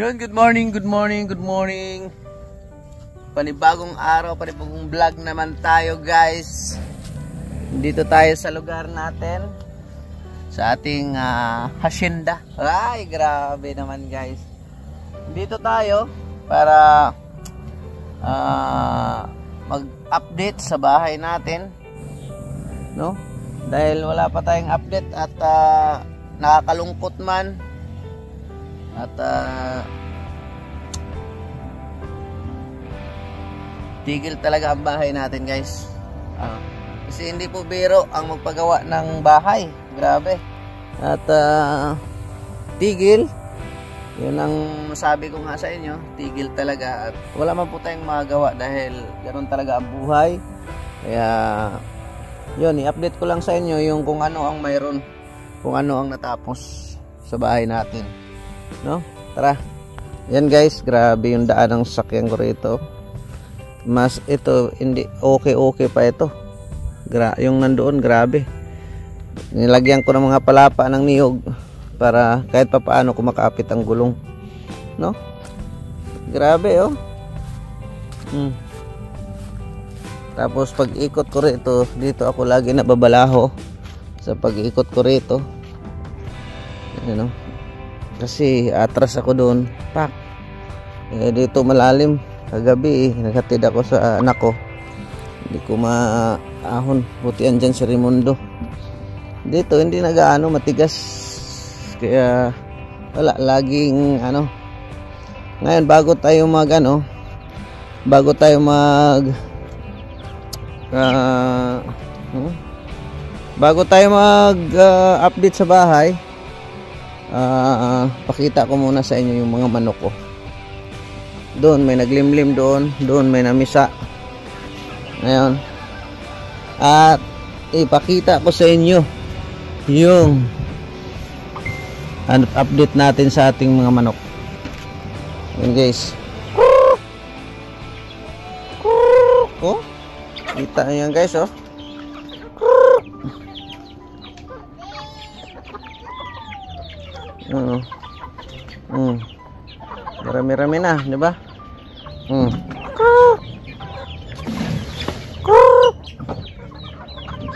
Yun, good morning, good morning, good morning. Panibagong araw, panibagong vlog naman tayo, guys. Dito tayo sa lugar natin, sa ating hacienda. Ay, grabe naman, guys. Dito tayo para mag-update sa bahay natin, no? Dahil wala pa tayong update at nakakalungkot man. At tigil talaga ang bahay natin, guys. Kasi hindi po biro ang magpagawa ng bahay. Grabe. At tigil. Yun ang sabi ko nga sa inyo, tigil talaga. At wala man po tayong magawa dahil ganoon talaga ang buhay. Kaya yun, i-update ko lang sa inyo yung kung ano ang mayroon, kung ano ang natapos sa bahay natin, no? Tara. Yan, guys, grabe yung daan ng sasakyan ko rito. Mas ito hindi okay pa ito. Yung nandoon, grabe. Nilagyan ko ng mga palapa ng niyog para kahit papaano kumakapit ang gulong, no? Grabe, oh. Tapos pag ikot ko rito, dito ako lagi nababalaho sa pag-ikot ko rito. Ano? Kasi atras ako doon, pak. Dito malalim. Kagabi naghatid ako sa anak ko. Hindi ko maahon. Buti andyan si Raimundo. Dito hindi nagaano, matigas. Kaya wala, laging ano. Ngayon bago tayo update sa bahay, pakita ko muna sa inyo yung mga manok ko. Doon may naglimlim, doon may namisa. Ngayon, at ipakita ko sa inyo yung update natin sa ating mga manok. Yun, guys. Oh, kita nyo yan, guys, oh. Marami-rami na, di ba?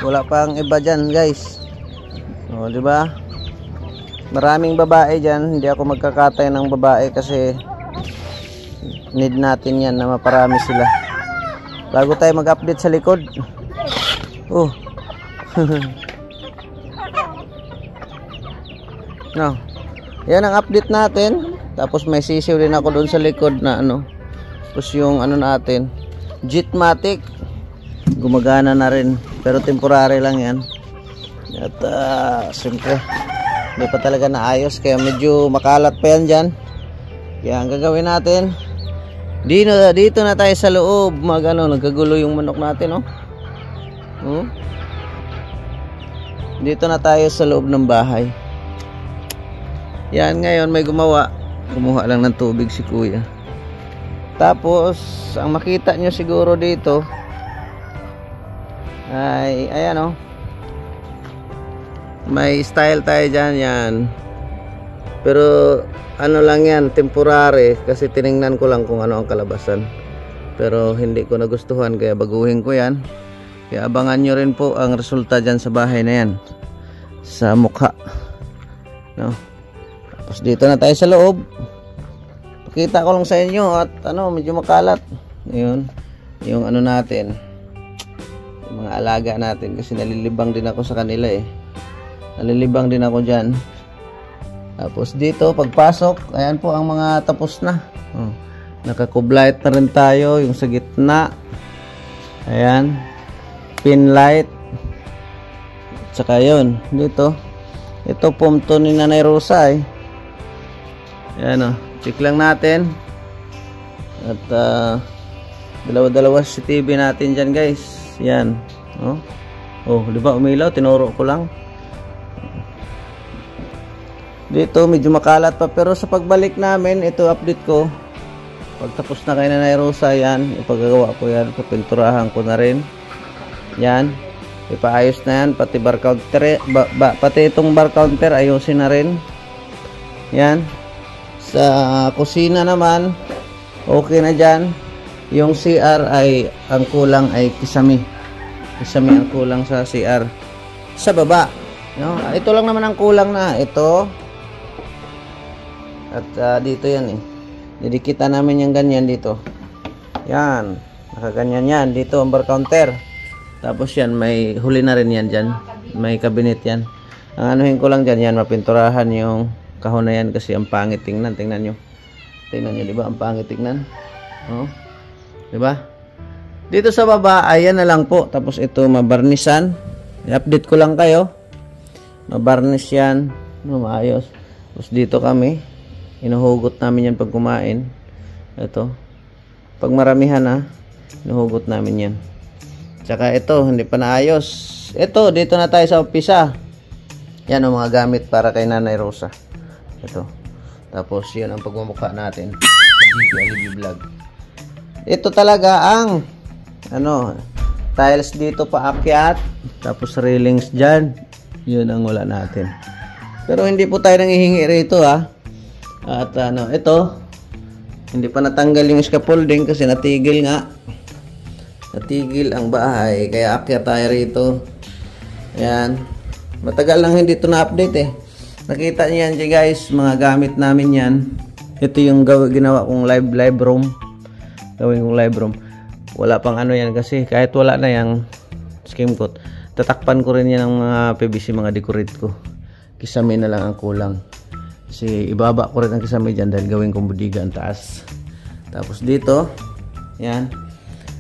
Wala pang iba dyan, guys. O, di ba? Maraming babae dyan. Hindi ako magkakatay ng babae kasi need natin yan na maparami sila. Bago tayo mag-update sa likod. Oh. No. Yan ang update natin. Tapos may sisiw din ako doon sa likod na ano. Tapos yung ano natin, Jetmatic, gumagana na rin. Pero temporary lang yan. At siyempre, hindi pa talaga naayos. Kaya medyo makalat pa yan dyan. Kaya ang gagawin natin, dito na tayo sa loob. Nagkagulo yung manok natin, oh. Dito na tayo sa loob ng bahay. Yan, ngayon may kumuha lang ng tubig si kuya. Tapos ang makita nyo siguro dito ay ayan, oh, may style tayo dyan, yan. Pero ano lang yan, temporary, kasi tiningnan ko lang kung ano ang kalabasan. Pero hindi ko nagustuhan kaya baguhin ko yan. Kaya abangan nyo rin po ang resulta dyan sa bahay na yan, sa mukha, no? Tapos dito na tayo sa loob. Pakita ko lang sa inyo at medyo makalat. Ayun, yung ano natin, yung mga alaga natin, kasi nalilibang din ako sa kanila eh. Nalilibang din ako dyan. Tapos dito pagpasok, ayan po ang mga tapos na. Nakakublight na rin tayo, yung sa gitna. Ayan, pin light. Tsaka yun, dito. Ito pumto ni Nanay Rosa eh. Ayan, oh, check lang natin. At dalawa-dalawa si TV natin dyan, guys. Yan, oh, di ba umilaw, tinuro ko lang. Dito medyo makalat pa, pero sa pagbalik namin, ito update ko. Pag tapos na kay Nanay Rosa, yan, ipagagawa ko yan, papinturahan ko na rin. Yan, ipaayos na yan, pati bar counter, pati itong bar counter ayusin na rin. Yan. Sa kusina naman, okay na dyan. Yung CR ay, ang kulang ay kisame. Kisame ang kulang sa CR. Sa baba. No? Ito lang naman ang kulang na. Ito. At dito yan eh. Didikita namin yung ganyan dito. Yan. Nakaganyan yan. Dito ang bar counter. Tapos yan, may huli na rin yan dyan. May cabinet yan. Ang anuhin ko lang dyan, yan, mapinturahan yung kahon na yan kasi ang pangit tingnan. Tingnan nyo. Tingnan nyo, di ba? Ang pangit tingnan. Oh. Di ba? Dito sa baba, ayan na lang po. Tapos ito, mabarnisan. I-update ko lang kayo. Mabarnis yan. No, maayos. Tapos dito kami. Inuhugot namin yan pag kumain. Ito. Pag maramihan na, inuhugot namin yan. Tsaka ito, hindi pa naayos. Ito, dito na tayo sa umpisa. Yan ang mga gamit para kay Nanay Rosa. Ito. Tapos yun ang pagmumukha natin. GP Vlog. Ito talaga ang tiles dito paakyat. Tapos railings dyan. Yun ang wala natin. Pero hindi po tayo nanghihingi rito ha. At ito. Hindi pa natanggal yung scaffolding kasi natigil nga. Natigil ang bahay. Kaya akyat tayo rito. Ayan. Matagal lang hindi ito na-update eh. Nakita niyo yan guys, mga gamit namin yan. Ito yung ginawa kong live room. Gawin kong live room. Wala pang yan kasi kahit wala na yung skim coat. Tatakpan ko rin yan ng mga PVC, mga decorate ko. Kisame na lang ang kulang. Kasi ibaba ko rin ang kisame dyan dahil gawin kong budiga ang taas. Tapos dito, yan.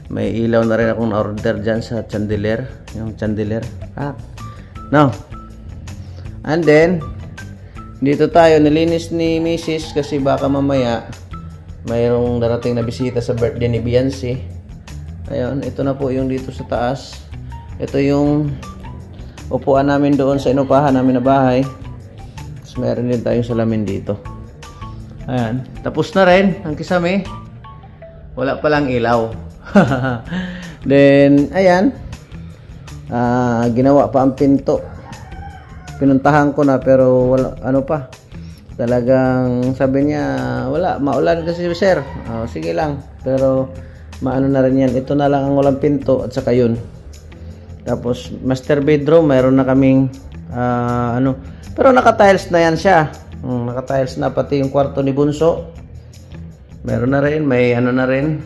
May ilaw na rin akong order dyan sa chandelier. Yung chandelier. Now, and then, dito tayo, nilinis ni Mrs. kasi baka mamaya mayroong darating na bisita sa birthday ni Beyonce. Ayun, ito na po yung dito sa taas. Ito yung upuan namin doon sa inupahan namin na bahay. Tapos meron din tayong salamin dito. Ayan, tapos na rin ang kisame. Wala palang ilaw. Then, ayan. Ginawa pa ang pinto. Pinuntahan ko na pero wala, pa talagang sabi niya wala, maulan kasi sir. Sige lang, pero maano na rin yan. Ito na lang ang walang pinto at saka yun. Tapos master bedroom mayroon na kaming pero naka-tiles na yan siya. Naka-tiles na pati yung kwarto ni Bunso. Meron na rin, may na rin.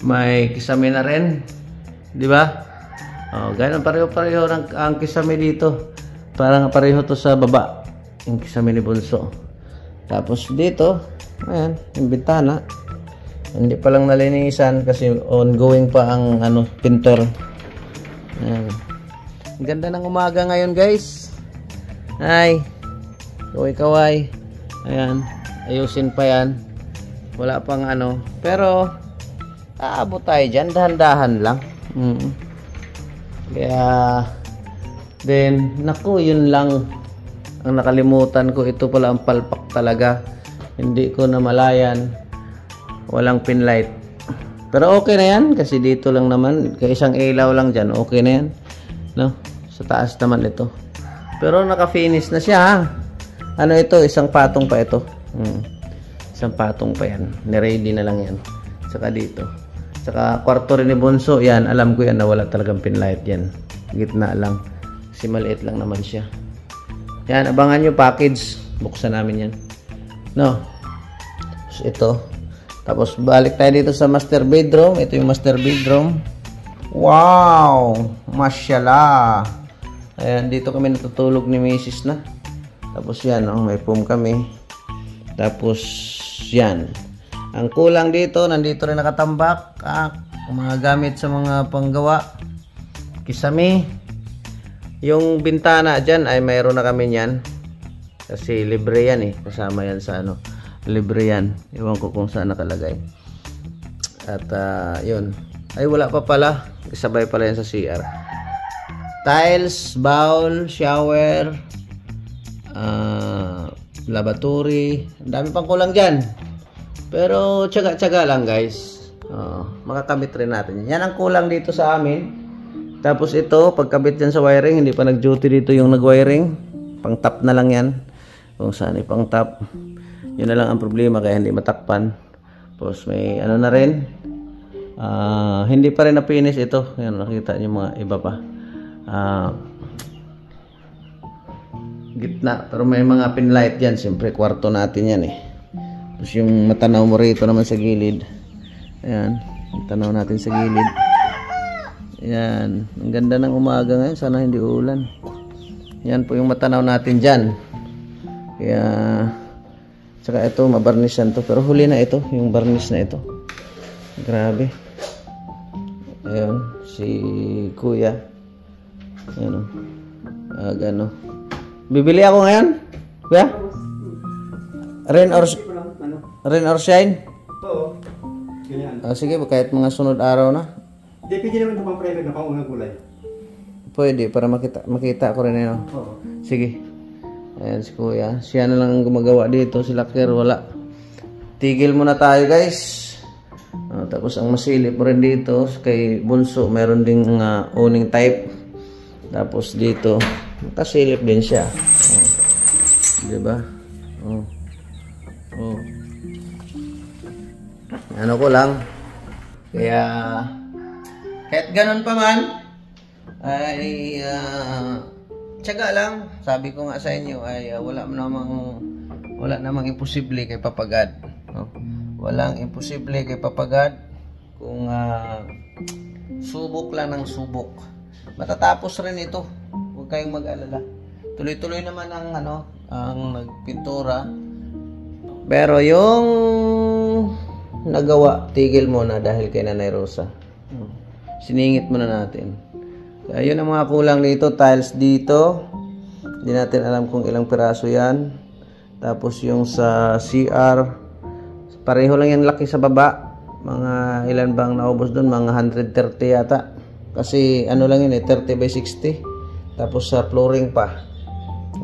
May kisame na rin. 'Di ba? Ganun pareho-pareho ang kisame dito. Parang pareho to sa baba. Yung kisame ni Bunso. Tapos dito, ayan, yung bintana. Hindi pa lang nalinisan kasi ongoing pa ang pintor. Ayan. Ganda ng umaga ngayon, guys. Ay. Kaway-kaway. Ayan. Ayusin pa yan. Wala pang pero aabot tayo dyan. Dahan-dahan lang. Kaya then naku, yun lang ang nakalimutan ko. Ito pala ang palpak talaga, hindi ko namalayan, walang pin light. Pero okay na yan kasi dito lang naman, isang ilaw lang dyan, okay na yan, no? Sa taas naman ito, pero naka-finish na siya. Ito, isang patong pa ito. Isang patong pa yan, ni-ready na lang yan. Saka dito, saka kwarto rin ni Bunso, yan, alam ko yan na wala talagang pin light yan. Gitna lang. Kasi maliit lang naman siya. Yan, abangan nyo package. Buksan namin yan. No. So, ito. Tapos balik tayo dito sa master bedroom. Ito yung master bedroom. Wow! Mashallah! Ayan, dito kami natutulog ni Mrs. na. Tapos yan, may foam kami. Tapos, yan. Ang kulang dito, nandito rin nakatambak. Mga gamit sa mga panggawa. Kisame. Yung bintana dyan ay mayroon na kami yan. Kasi libre yan eh. Kasama yan sa libre yan. Iwan ko kung saan nakalagay. At yun. Ay wala pa pala. Isabay pala yan sa CR. Tiles, bowl, shower, lavatory. Ang dami pang kulang dyan. Pero tsaga-tsaga lang guys. Makakamit rin natin. Yan ang kulang dito sa amin. Tapos ito, pagkabit yan sa wiring, hindi pa nag-duty dito yung nag-wiring. Pang top na lang yan. Kung saan pang top. Yun na lang ang problema kaya hindi matakpan. Tapos may ano na rin. Hindi pa rin na-finish ito. Yan, nakita niyo mga iba pa. Gitna. Pero may mga pinlight dyan. Siyempre, kwarto natin yan eh. Tapos yung matanaw mo rito naman sa gilid. Ayan. Matanaw natin sa gilid. Ayan. Ang ganda ng umaga ngayon. Sana hindi uulan. Yan po yung matanaw natin dyan. Kaya... Saka ito, mabarnisan to. Pero huli na ito, yung barnish na ito. Grabe. Ayun, si Kuya. Ayun o. Gano. Bibili ako ngayon? Kuya? Rain or shine? Oo. Ganyan. Sige, kahit mga sunod araw na. Hindi, pwede naman ito pang private na pang unang kulay. Pwede, para makita ko rin yun. Oo. Sige. Ayan si Kuya. Siya na lang ang gumagawa dito. Si Laker wala. Tigil muna tayo guys. Tapos ang masilip mo rin dito kay Bunso. Meron ding owning type. Tapos dito kasilip din siya. Diba? Ano ko lang. Kaya kahit ganun pa man ay tiyaga lang. Sabi ko nga sa inyo ay wala namang imposible kay Papa God. Walang imposible kay Papa God kung subok lang ng subok. Matatapos rin ito. Huwag kayong mag-alala. Tuloy-tuloy naman ang nagpintura. Pero yung nagawa, tigil muna dahil kay Nanay Rosa. Siningit muna natin. Ayun ang mga kulang dito, tiles dito. Hindi natin alam kung ilang piraso yan. Tapos yung sa CR, pareho lang yan laki sa baba. Mga ilan bang naubos doon? Mga 130 yata. Kasi ano lang yun 30 by 60. Tapos sa flooring pa.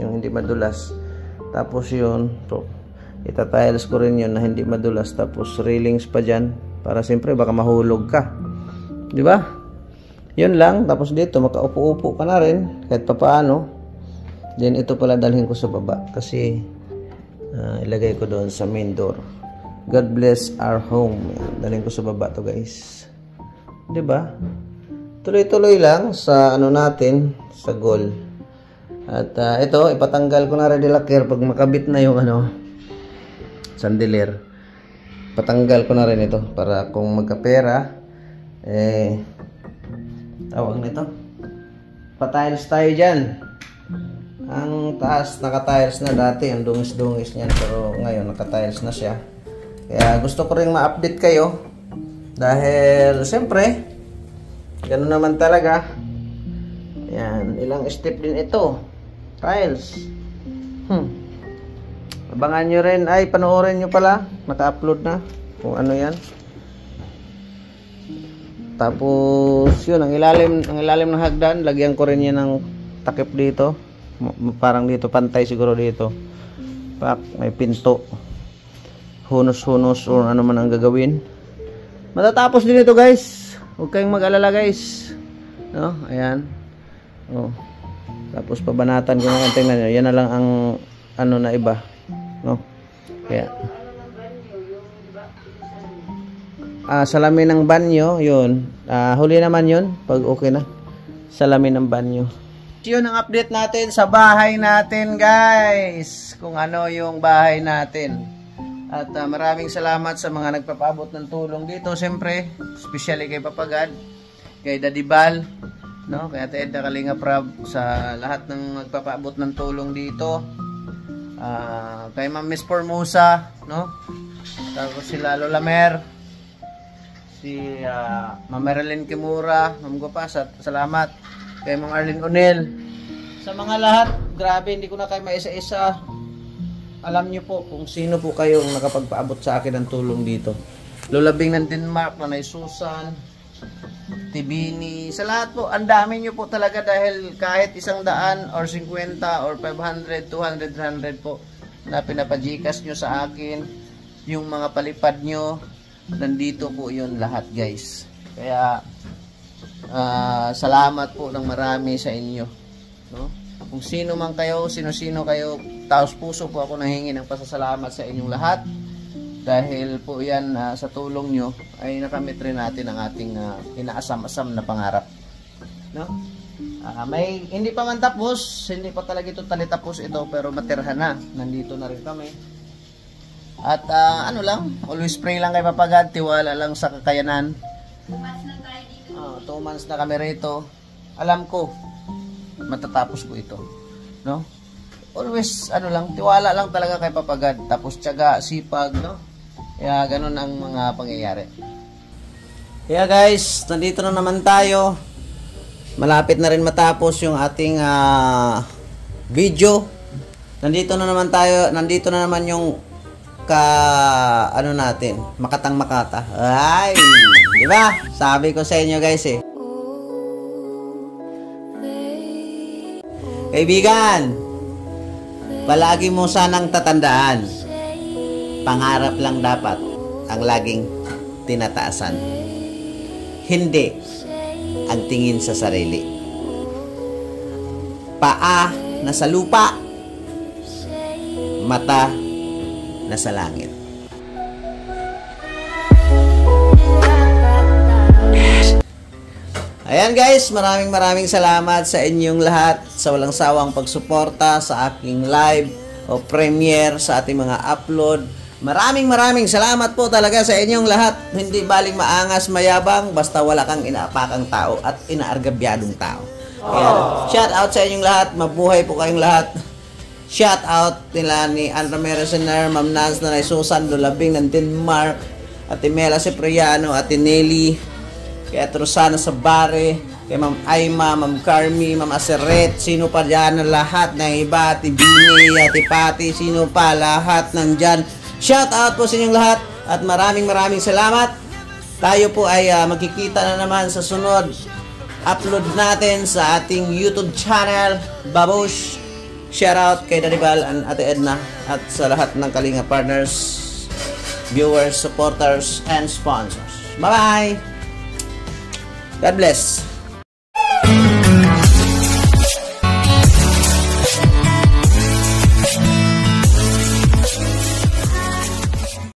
Yung hindi madulas. Tapos yun, ita-tiles ko rin yun na hindi madulas. Tapos railings pa dyan. Para siyempre baka mahulog ka. Di ba? Yun lang, tapos dito makaupo-upo ka na rin kahit papaano. Then ito pala dalhin ko sa baba kasi ilagay ko doon sa main door. God bless our home. Dalhin ko sa baba to guys. 'Di ba? Tuloy-tuloy lang sa ano natin, sa goal. At ito ipatanggal ko na rin Laker pag makabit na yung chandelier. Patanggal ko na rin ito para kung magkapera tawag nito, pa-tiles tayo dyan. Ang taas naka-tiles na dati, ang dungis-dungis niyan, pero ngayon naka-tiles na siya. Kaya gusto ko rin ma-update kayo dahil siyempre ganun naman talaga. Yan, ilang step din ito, tiles. Abangan nyo rin, ay panoorin nyo pala, naka-upload na kung ano yan. Tapos yun, ang ilalim ng hagdan, lagyan ko rin yan ng takip dito. Parang dito, pantay siguro dito. May pinto. Hunos-hunos o ano man ang gagawin. Matatapos din ito guys. Huwag kayong mag-alala guys. No? Ayan. Tapos pabanatan ko na, tingnan nyo. Yan na lang ang ano na iba. No? Kaya salamin ng banyo, yun. Huli naman yun, pag okay na. Salamin ng banyo. Yun ang update natin sa bahay natin, guys. Kung ano yung bahay natin. At maraming salamat sa mga nagpapaabot ng tulong dito. Siyempre, especially kay Papa God, kay Daddy Bal, no? Kay Ate Edna Kalinga Prab, sa lahat ng nagpapaabot ng tulong dito. Kay Ma'am Miss Formosa, no? Tapos si Lalo Lamer, si Ma'am Marilyn Kimura, Ma'am Gopasat, salamat. Kay Ma'am Arlene O'Neill. Sa mga lahat, grabe, hindi ko na kayo maisa-isa. Alam niyo po kung sino po kayong nakapagpaabot sa akin ng tulong dito. Lola Bing ng Denmark, Nanay Susan, Tibini, sa lahat po, ang dami niyo po talaga dahil kahit 100 or 50 or 500, 200, 300 po na pinapajikas nyo sa akin, yung mga palipad nyo, nandito po yun lahat guys. Kaya salamat po ng marami sa inyo, no? Kung sino man kayo, sino-sino kayo, taos puso po ako nanghingi ng pasasalamat sa inyong lahat. Dahil po yan, sa tulong nyo, ay nakamit rin natin ang ating inaasam-asam na pangarap. No? May hindi pa man tapos, hindi pa talaga ito tapos ito, pero matirhan na. Nandito na rin kami. At ano lang, always pray lang kay Papa God, tiwala lang sa kakayanan. 2 months na tayo dito. 2 months na kami rito. Alam ko, matatapos ko ito. No? Always, ano lang, tiwala lang talaga kay Papa God. Tapos tiyaga, sipag, no? Kaya ganun ang mga pangyayari. Kaya guys, nandito na naman tayo. Malapit na rin matapos yung ating video. Nandito na naman tayo, nandito na naman yung ano natin, makatang makata. Ay, di ba? Sabi ko sa inyo guys eh. Kaibigan, palagi mo sanang tatandaan, pangarap lang dapat ang laging tinataasan. Hindi ang tingin sa sarili. Paa na sa lupa, mata na sa langit. Ayan guys, maraming salamat sa inyong lahat sa walang sawang pagsuporta sa aking live o premiere sa ating mga upload. Maraming salamat po talaga sa inyong lahat. Hindi baling maangas, mayabang, basta wala kang inaapakang tao at inaargabyadong tao. Kaya, shout out sa inyong lahat, mabuhay po kayong lahat. Shout out nila ni Andra Meresener, Ma'am Nance na Susan Dolabing ng Denmark, Ate Mela Cipriano, Ate Nelly, kay Ate Rosana Sabare, kay Ma'am Aima, Ma'am Carmi, Ma'am Aseret, sino pa dyan na lahat ng iba, Ate Bini, Ate Pati, sino pa lahat nandyan. Shout out po sa inyong lahat at maraming salamat. Tayo po ay magkikita na naman sa sunod upload natin sa ating YouTube channel, Babush. Shout out kay Daddy Val and Ate Edna at sa lahat ng Kalinga partners, viewers, supporters, and sponsors. Bye-bye! God bless!